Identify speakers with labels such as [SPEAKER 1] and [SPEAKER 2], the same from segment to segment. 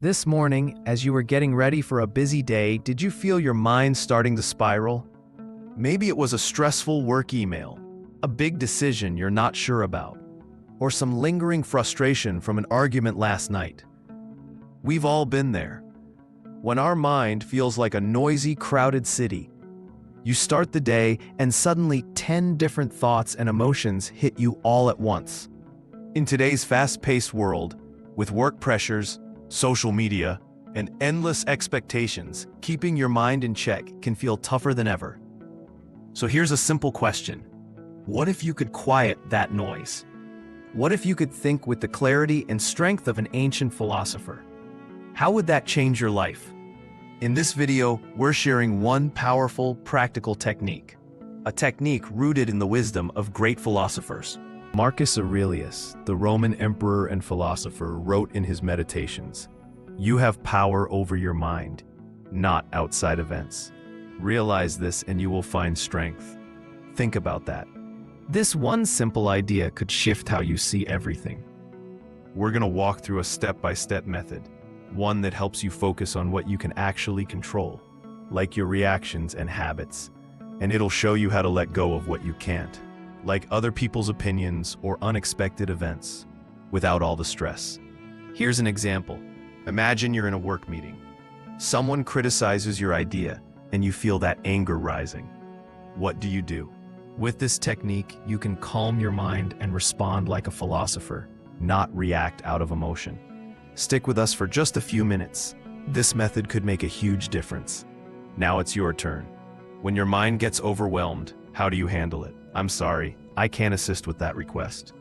[SPEAKER 1] This morning, as you were getting ready for a busy day, did you feel your mind starting to spiral? Maybe it was a stressful work email, a big decision you're not sure about, or some lingering frustration from an argument last night. We've all been there. When our mind feels like a noisy, crowded city, you start the day and suddenly 10 different thoughts and emotions hit you all at once. In today's fast-paced world, with work pressures, social media, and endless expectations, keeping your mind in check can feel tougher than ever. So here's a simple question. What if you could quiet that noise? What if you could think with the clarity and strength of an ancient philosopher? How would that change your life? In this video, we're sharing one powerful, practical technique. A technique rooted in the wisdom of great philosophers. Marcus Aurelius, the Roman emperor and philosopher, wrote in his Meditations, "You have power over your mind, not outside events. Realize this and you will find strength." Think about that. This one simple idea could shift how you see everything. We're going to walk through a step-by-step method, one that helps you focus on what you can actually control, like your reactions and habits, and it'll show you how to let go of what you can't, like other people's opinions or unexpected events, without all the stress. Here's an example. Imagine you're in a work meeting. Someone criticizes your idea, and you feel that anger rising. What do? With this technique, you can calm your mind and respond like a philosopher, not react out of emotion. Stick with us for just a few minutes. This method could make a huge difference. Now it's your turn. When your mind gets overwhelmed, how do you handle it? I'm sorry, I can't assist with that request.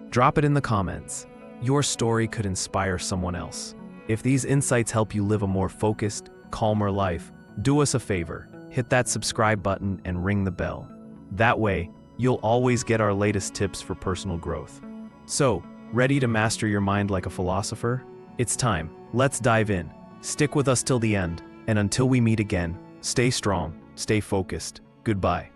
[SPEAKER 1] Drop it in the comments. Your story could inspire someone else. If these insights help you live a more focused, calmer life, do us a favor. Hit that subscribe button and ring the bell. That way, you'll always get our latest tips for personal growth. So, ready to master your mind like a philosopher? It's time. Let's dive in. Stick with us till the end, and until we meet again, stay strong, stay focused. Goodbye.